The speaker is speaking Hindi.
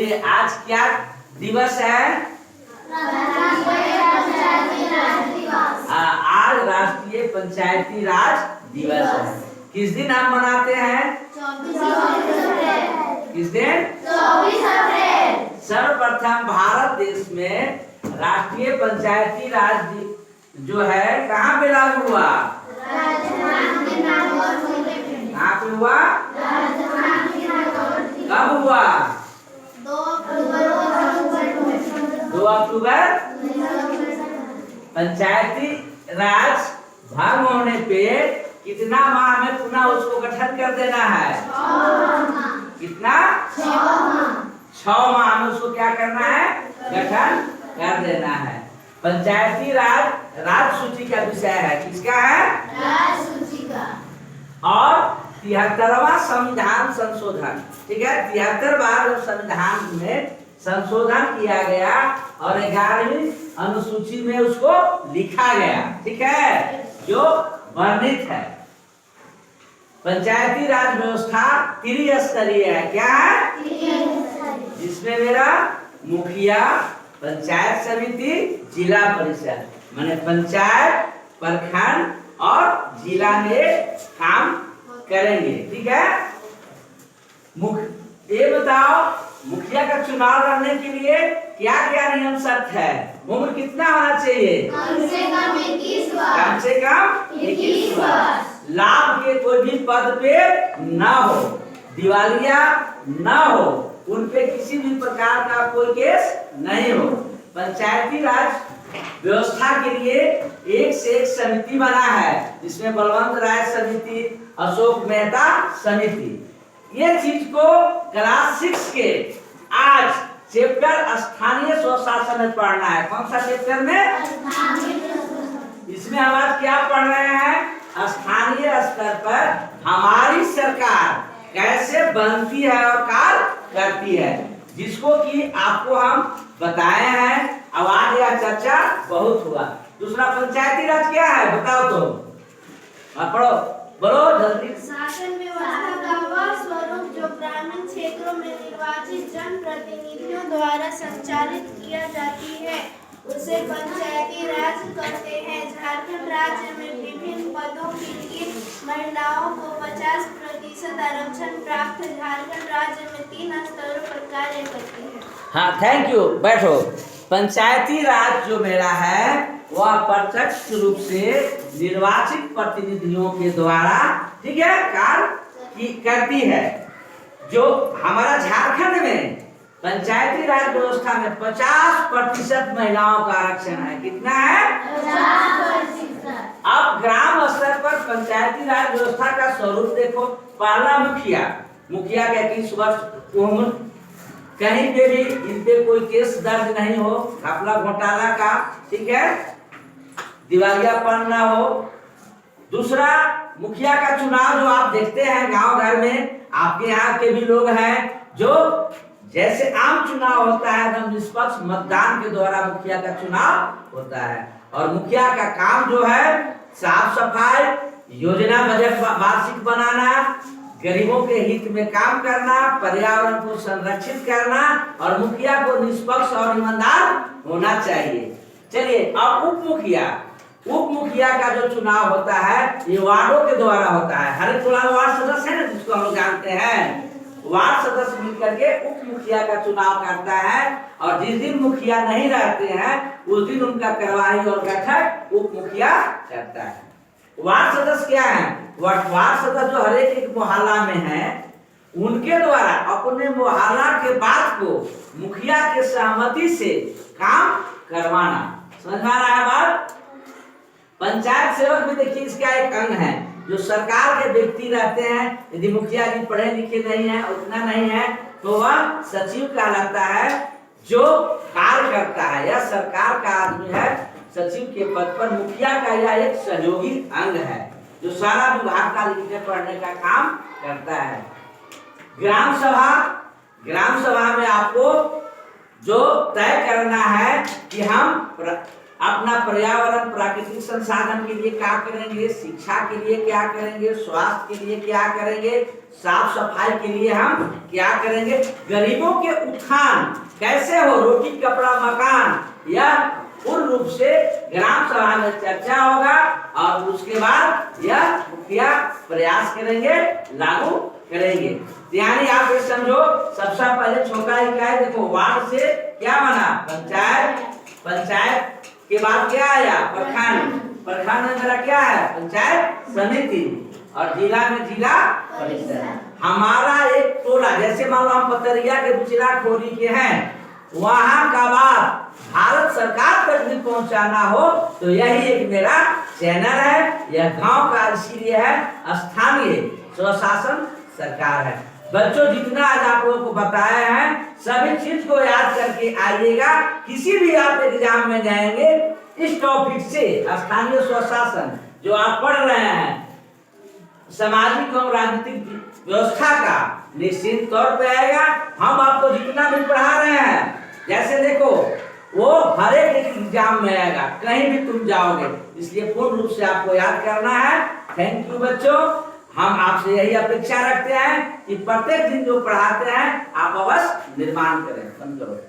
आज क्या दिवस है? आज राष्ट्रीय पंचायती राज दिवस है। किस दिन हम मनाते हैं? 24 अप्रैल। किस दिन? 24 अप्रैल। सर्वप्रथम भारत देश में राष्ट्रीय पंचायती राज जो है कहाँ पे लागू हुआ? कहाँ पे हुआ? कब हुआ? 2 अक्टूबर। पंचायती राज भंग होने पे कितना माह में पुनः उसको गठन कर देना है? कितना? 6 माह में उसको क्या करना है? गठन कर देना है। पंचायती राज सूची का विषय है। किसका है? राज सूची का। और 73वां संविधान संशोधन, ठीक है, 73 बार संविधान में संशोधन किया गया और 11वीं अनुसूची में उसको लिखा गया, ठीक है, जो वर्णित है। पंचायती राज व्यवस्था त्रिस्तरीय है। क्या है? जिसमें मेरा मुखिया, पंचायत समिति, जिला परिषद, माने पंचायत, प्रखंड और जिला में काम करेंगे, ठीक है। ये बताओ, मुखिया का चुनाव लड़ने के लिए क्या क्या नियम शर्त है? उम्र कितना होना चाहिए? कम से कम 21 वर्ष। कम से कम 21 वर्ष। लाभ के कोई भी पद पे न हो, दिवालिया न हो, उन पे किसी भी प्रकार का कोई केस नहीं हो। पंचायती राज व्यवस्था के लिए एक से एक समिति बना है, जिसमें बलवंत राय समिति, अशोक मेहता समिति। ये चीज को क्लास 6 के आज चैप्टर स्थानीय स्वशासन में पढ़ना है। कौन सा चैप्टर में? इसमें हम आज क्या पढ़ रहे हैं? स्थानीय स्तर पर हमारी सरकार कैसे बनती है और कार्य करती है, जिसको कि आपको हम बताए हैं। अब आज यह चर्चा बहुत हुआ। दूसरा पंचायती राज क्या है बताओ तो, पढ़ो, बोलो जल्दी। शासन व्यवस्था का वह स्वरूप जो ग्रामीण क्षेत्रों में निर्वाचित जनप्रतिनिधियों द्वारा संचालित किया जाती है, उसे पंचायती राज कहते हैं। झारखंड राज्य में विभिन्न पदों के लिए महिलाओं को 50% आरक्षण प्राप्त। झारखंड राज्य में 3 स्तरों पर कार्य करती है। हाँ, थैंक यू, बैठो। पंचायती राज जो मेरा है वह प्रत्यक्ष रूप से निर्वाचित प्रतिनिधियों के द्वारा, ठीक है, कार्य करती है। जो हमारा झारखंड में पंचायती राज व्यवस्था में 50% महिलाओं का आरक्षण है। कितना है? 50%। अब ग्राम स्तर पर पंचायती राज व्यवस्था का स्वरूप देखो। पहला मुखिया का 21 वर्ष उम्र, कहीं पे भी इन पे कोई केस दर्ज नहीं हो, घपला घोटाला का, ठीक है, दिवालियापन ना हो। दूसरा, मुखिया का चुनाव जो आप देखते हैं गांव घर में, आपके यहाँ के भी लोग हैं, जो जैसे आम चुनाव होता है एकदम निष्पक्ष मतदान के द्वारा मुखिया का चुनाव होता है। और मुखिया का काम जो है साफ सफाई, योजना बजट वार्षिक बनाना, गरीबों के हित में काम करना, पर्यावरण को संरक्षित करना, और मुखिया को निष्पक्ष और ईमानदार होना चाहिए। चलिए, अब उप मुखिया का जो चुनाव होता है ये वार्डों के द्वारा होता है। हर एक वार्ड सदस्य है ना, जिसको हम लोग जानते हैं, वार्ड सदस्य मिलकर के उप मुखिया का चुनाव करता है। और जिस दिन मुखिया नहीं रहते हैं उस दिन उनका कार्यवाही और बैठक उप मुखिया करता है। वार्ड सदस्य क्या है? वार्ड सदस्य जो हर एक मोहल्ला में है, उनके द्वारा अपने मोहल्ला के बात को मुखिया के सहमति से काम करवाना। समझ में आ रहा है बात? पंचायत सेवक भी देखिए इसका एक अंग है। जो सरकार के व्यक्ति रहते हैं, यदि मुखिया जी पढ़े लिखे नहीं है, उतना नहीं है, तो वह सचिव कहलाता है, जो कार्य करता है। यह सरकार का आदमी है, सचिव के पद पर। मुखिया का यह एक सहयोगी अंग है, जो सारा विभाग का लिखने पढ़ने का काम करता है। ग्राम सभा में आपको जो तय करना है कि हम अपना पर्यावरण प्राकृतिक संसाधन के लिए क्या करेंगे, शिक्षा के लिए क्या करेंगे, स्वास्थ्य के लिए क्या करेंगे, साफ सफाई के लिए हम क्या करेंगे, गरीबों के उत्थान कैसे हो, रोटी कपड़ा मकान, यह पूर्ण रूप से ग्राम सभा में चर्चा होगा और उसके बाद यह मुखिया प्रयास करेंगे, लागू करेंगे। यानी आप ये समझो, सबसे पहले छोटा इकाई देखो, वार्ड से क्या बना, पंचायत, पंचायत के बाद क्या आया, प्रखंड, प्रखंड में मेरा क्या है, पंचायत समिति, और जिला में जिला परिषद। हमारा एक टोला, जैसे मान लो हम पतरिया के बिचरा खोरी के हैं, वहां का बात भारत सरकार तक भी पहुंचाना हो तो यही एक मेरा चैनल है। यह गांव का इसीलिए है स्थानीय स्वशासन सरकार है। बच्चों, जितना आज आप लोगों को बताया है सभी चीज को याद करके आइएगा। किसी भी आप एग्जाम में जाएंगे इस टॉपिक से, स्थानीय स्वशासन जो आप पढ़ रहे हैं, सामाजिक और राजनीतिक व्यवस्था का निश्चित तौर पे आएगा। हम आपको जितना भी पढ़ा रहे हैं, जैसे देखो वो हर एक एग्जाम में आएगा, कहीं भी तुम जाओगे, इसलिए पूर्ण रूप से आपको याद करना है। थैंक यू बच्चों, हम आपसे यही अपेक्षा रखते हैं कि प्रत्येक दिन जो पढ़ाते हैं आप अवश्य निर्माण करें। बंद करो।